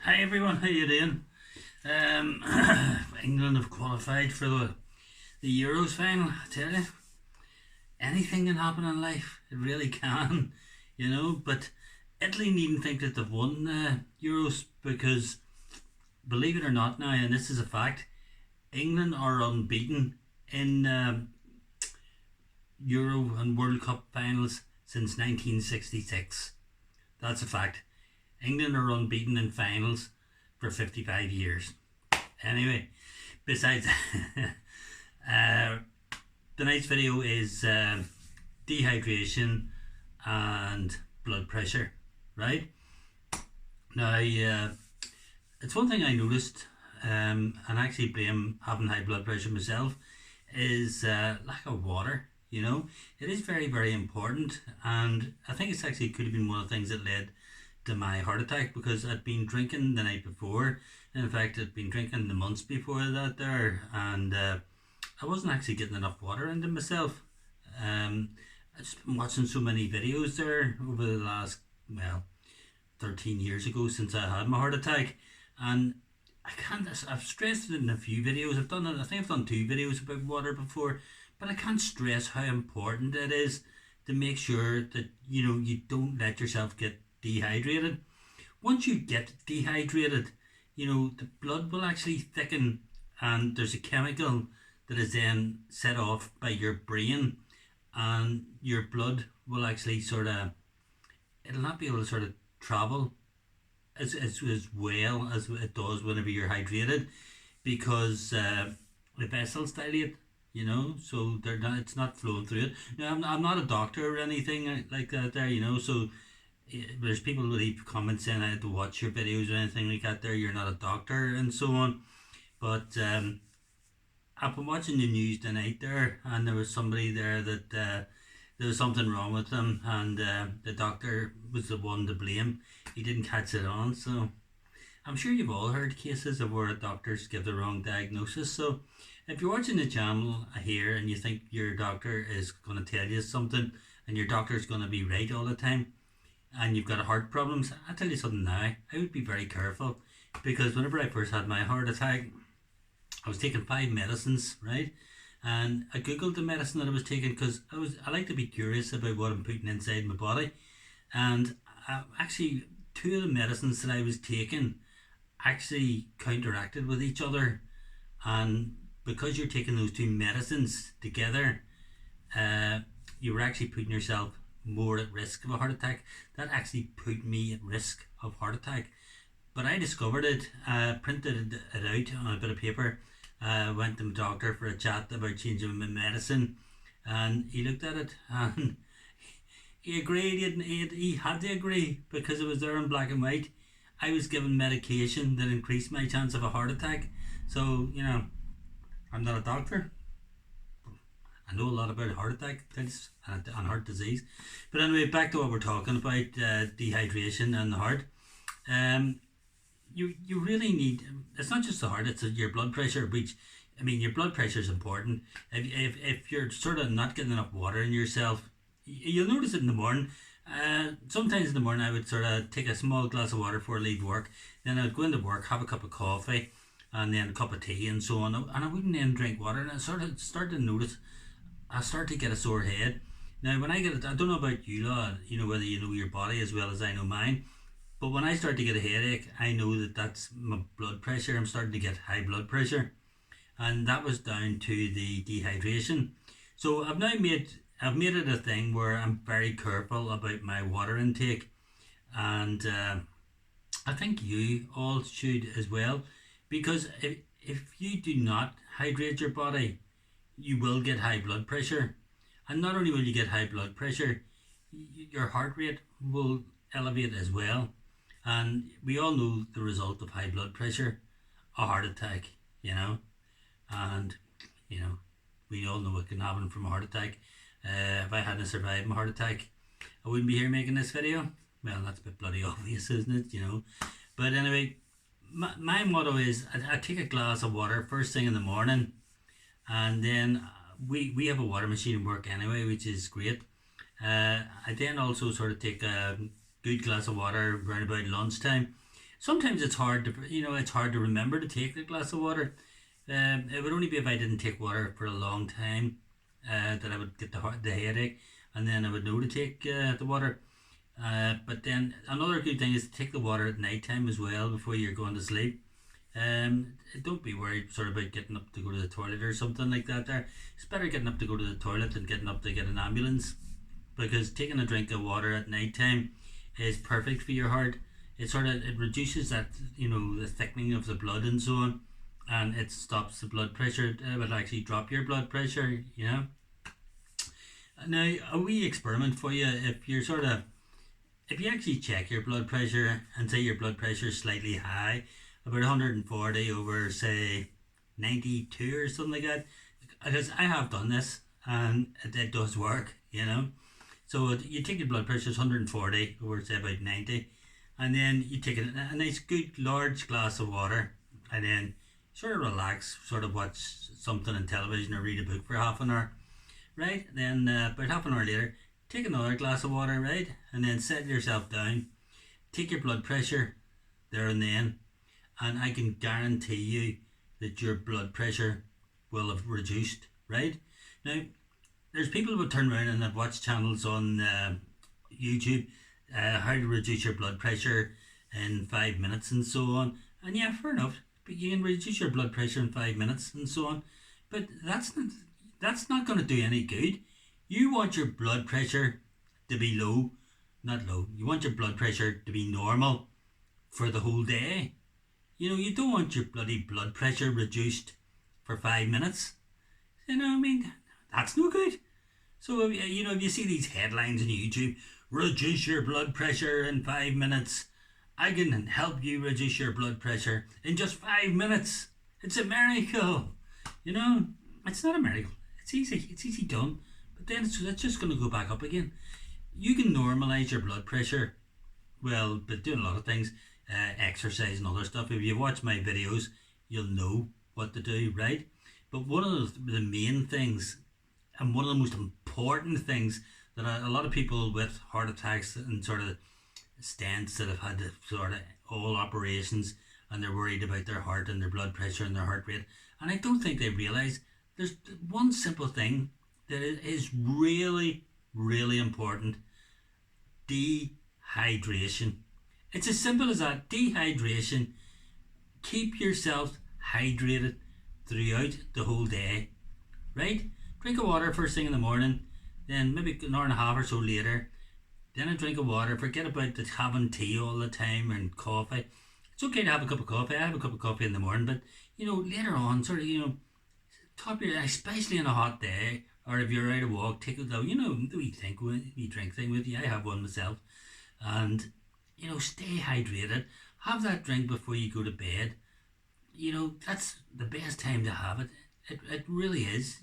Hi everyone, how you doing? Um, England have qualified for the Euros final. I tell you, anything can happen in life. It really can, But Italy needn't think that they've won the Euros because, believe it or not, now, and this is a fact, England are unbeaten in Euro and World Cup finals since 1966. That's a fact. England are unbeaten in finals for 55 years. Anyway, besides, uh, tonight's video is dehydration and blood pressure, right? Now, it's one thing I noticed, and actually blame having high blood pressure myself, is lack of water. It is very, very important, and I think it's actually could have been one of the things that led to my heart attack because I'd been drinking the night before. In fact, I'd been drinking the months before that there, and I wasn't actually getting enough water into myself. I've just been watching so many videos there over the last, 13 years ago since I had my heart attack, and I can't. I've stressed it in a few videos. I've done it. I think I've done two videos about water before, but I can't stress how important it is to make sure that you don't let yourself get dehydrated. Once you get dehydrated, the blood will actually thicken, and there's a chemical that is then set off by your brain, and your blood will actually it'll not be able to travel as well as it does whenever you're hydrated because the vessels dilate. So it's not flowing through it. Now, I'm not a doctor or anything like that there, so there's people who leave comments saying I had to watch your videos or anything like that there, you're not a doctor and so on. But I've been watching the news tonight there, and there was somebody there that there was something wrong with them, and the doctor was the one to blame. He didn't catch it on, so I'm sure you've all heard cases of where doctors give the wrong diagnosis. So if you're watching the channel here and you think your doctor is going to tell you something and your doctor is going to be right all the time and you've got heart problems, I'll tell you something now. I would be very careful because whenever I first had my heart attack, I was taking 5 medicines, right? And I googled the medicine that I was taking because I like to be curious about what I'm putting inside my body. And actually, 2 of the medicines that I was taking actually counteracted with each other, and because you're taking those 2 medicines together, you were actually putting yourself more at risk of a heart attack. That actually put me at risk of heart attack. But I discovered it, printed it out on a bit of paper, went to my doctor for a chat about changing my medicine, and he looked at it and he agreed. He had to agree because it was there in black and white. I was given medication that increased my chance of a heart attack. So, I'm not a doctor. I know a lot about heart attack things and heart disease. But anyway, back to what we're talking about, dehydration and the heart. You really need, it's not just the heart, it's your blood pressure, which, your blood pressure is important. If you're not getting enough water in yourself, you'll notice it in the morning. Sometimes in the morning I would take a small glass of water before I leave work. Then I'd go into work, have a cup of coffee, and then a cup of tea and so on. And I wouldn't then drink water. And I start to notice, I start to get a sore head. Now when I get it, I don't know about you lot, whether you know your body as well as I know mine. But when I start to get a headache, I know that that's my blood pressure. I'm starting to get high blood pressure. And that was down to the dehydration. So I've made it a thing where I'm very careful about my water intake, and I think you all should as well, because if you do not hydrate your body, you will get high blood pressure, and not only will you get high blood pressure, your heart rate will elevate as well, and we all know the result of high blood pressure, a heart attack, and we all know what can happen from a heart attack. If I hadn't survived my heart attack, I wouldn't be here making this video. Well, that's a bit bloody obvious, isn't it? But anyway, my motto is I take a glass of water first thing in the morning, and then we have a water machine at work anyway, which is great. I then also take a good glass of water around about lunchtime, Sometimes it's hard to, it's hard to remember to take a glass of water. It would only be if I didn't take water for a long time that I would get the headache, and then I would know to take the water. But then another good thing is to take the water at night time as well before you're going to sleep. Don't be worried sort of about getting up to go to the toilet or something like that there. It's better getting up to go to the toilet than getting up to get an ambulance, because taking a drink of water at night time is perfect for your heart. It reduces that, the thickening of the blood and so on, and it stops the blood pressure. It will actually drop your blood pressure. Now, a wee experiment for you: if you actually check your blood pressure and say your blood pressure is slightly high, about 140 over say 92 or something like that, because I have done this and it does work. So you take your blood pressure is 140 over say about 90, and then you take a nice good large glass of water, and then sort of relax, sort of watch something on television or read a book for half an hour, right? Then about half an hour later, take another glass of water, right? And then set yourself down, take your blood pressure there and then, and I can guarantee you that your blood pressure will have reduced, right? Now, there's people who turn around and have watched channels on YouTube, how to reduce your blood pressure in 5 minutes and so on. And yeah, fair enough, but you can reduce your blood pressure in 5 minutes and so on. But that's not going to do any good. You want your blood pressure to be low, not low. You want your blood pressure to be normal for the whole day. You don't want your bloody blood pressure reduced for 5 minutes. That's no good. So, if you see these headlines on YouTube, reduce your blood pressure in 5 minutes. I can help you reduce your blood pressure in just 5 minutes. It's a miracle. It's not a miracle. It's easy. It's easy done. But then it's just going to go back up again. You can normalise your blood pressure, well, but doing a lot of things, exercise and other stuff. If you watch my videos, you'll know what to do, right? But one of the main things, and one of the most important things that a lot of people with heart attacks and sort of stents that have had to sort of all operations, and they're worried about their heart and their blood pressure and their heart rate, and I don't think they realise there's one simple thing that is really, really important: dehydration. It's as simple as that. Dehydration. Keep yourself hydrated throughout the whole day, right? Drink of water first thing in the morning, then maybe an hour and a half or so later, then a drink of water. Forget about having tea all the time and coffee. It's okay to have a cup of coffee. I have a cup of coffee in the morning, but later on, sort of, top your, especially on a hot day, or if you're out of walk, take it though. The wee drink thing with you. I have one myself, and stay hydrated. Have that drink before you go to bed. That's the best time to have it. It really is.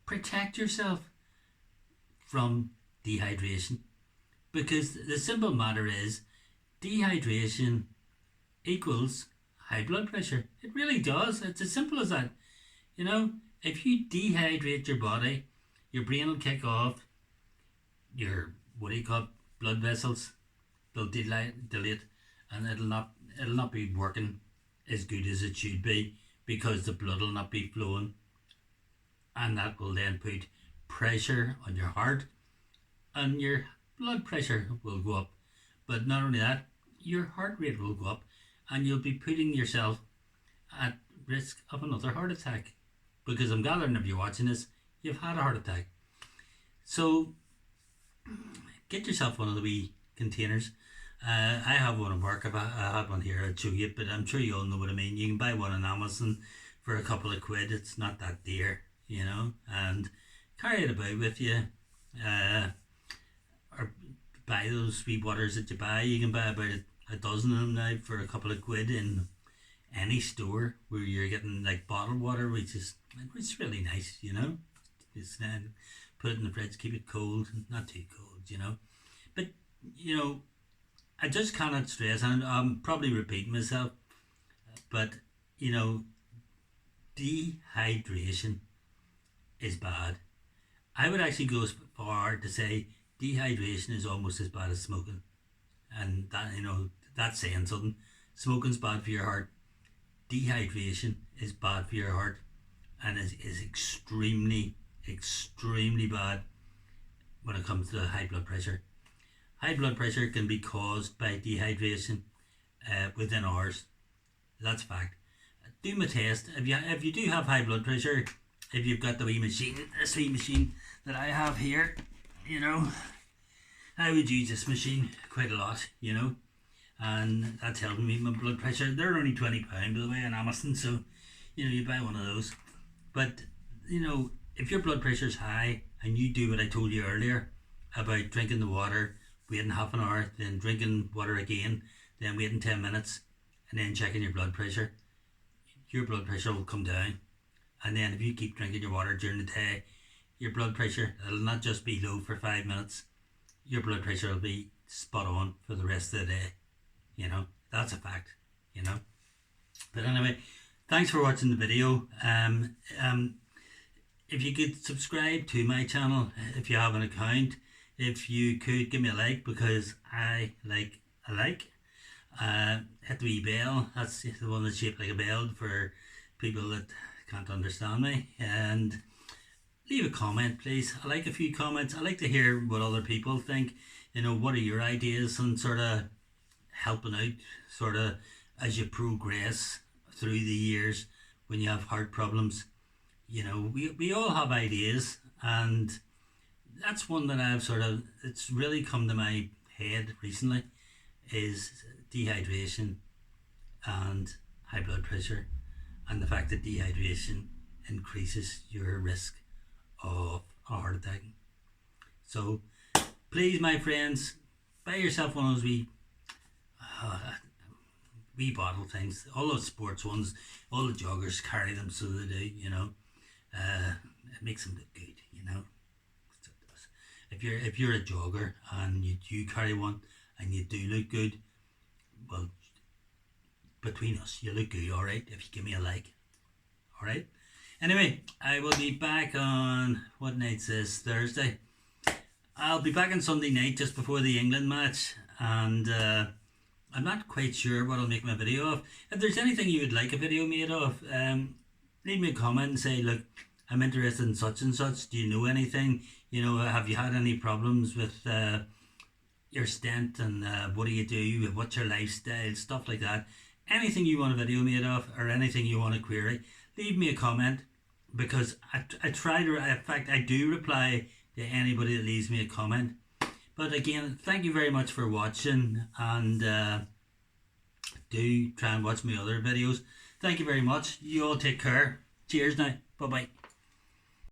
Protect yourself from dehydration, because the simple matter is dehydration equals high blood pressure. It really does. It's as simple as that. If you dehydrate your body, your brain will kick off, your blood vessels, they'll dilate, and it'll not be working as good as it should be, because the blood will not be flowing, and that will then put pressure on your heart, and your blood pressure will go up. But not only that, your heart rate will go up, and you'll be putting yourself at risk of another heart attack, because I'm gathering if you're watching this, you've had a heart attack. So get yourself one of the wee containers. I have one at work. If I had one here, I'd show you, but I'm sure you all know what I mean. You can buy one on Amazon for a couple of quid. It's not that dear, and carry it about with you. Or buy those wee waters that you buy. You can buy about a dozen of them now for a couple of quid in any store where you're getting like bottled water, which is really nice, Just put it in the fridge, keep it cold, not too cold, But I just cannot stress, and I'm probably repeating myself, but dehydration is bad. I would actually go as far to say dehydration is almost as bad as smoking, and that That's saying something. Smoking's bad for your heart. Dehydration is bad for your heart, and is extremely, extremely bad when it comes to high blood pressure. High blood pressure can be caused by dehydration within hours. That's fact. Do my test. If you do have high blood pressure, if you've got the wee machine, this wee machine that I have here, you know, I would use this machine quite a lot, you know, and that's helping me with my blood pressure. They're only £20 by the way on Amazon, so you know, you buy one of those. But you know, if your blood pressure's high and you do what I told you earlier about drinking the water, waiting half an hour, then drinking water again, then waiting 10 minutes, and then checking your blood pressure will come down. And then if you keep drinking your water during the day, your blood pressure, it'll not just be low for 5 minutes, your blood pressure will be spot on for the rest of the day. You know, that's a fact, you know. But anyway, thanks for watching the video. If you could subscribe to my channel, if you have an account, if you could give me a like, because I like a like. Hit the wee bell, that's the one that's shaped like a bell for people that can't understand me, and leave a comment please. I like a few comments. I like to hear what other people think, you know, what are your ideas on sort of helping out sort of as you progress through the years when you have heart problems. You know, we all have ideas, and that's one that I've sort of, it's really come to my head recently, is dehydration and high blood pressure, and the fact that dehydration increases your risk of a heart attack. So please, my friends, buy yourself one of those wee bottle things. All those sports ones, all the joggers carry them, so they do, you know. It makes them look good, you know. So it does. If you're a jogger and you carry one and you do look good, well, between us, you look good, alright, if you give me a like. Alright? Anyway, I will be back on, what night's this? Thursday. I'll be back on Sunday night just before the England match, and I'm not quite sure what I'll make my video of. If there's anything you would like a video made of, leave me a comment and say, look, I'm interested in such and such. Do you know anything? You know, have you had any problems with your stent, and what do you do? What's your lifestyle? Stuff like that. Anything you want a video made of, or anything you want to query, leave me a comment, because I try to, in fact, I do reply to anybody that leaves me a comment. But again, thank you very much for watching, and do try and watch my other videos. Thank you very much. You all take care. Cheers now. Bye bye.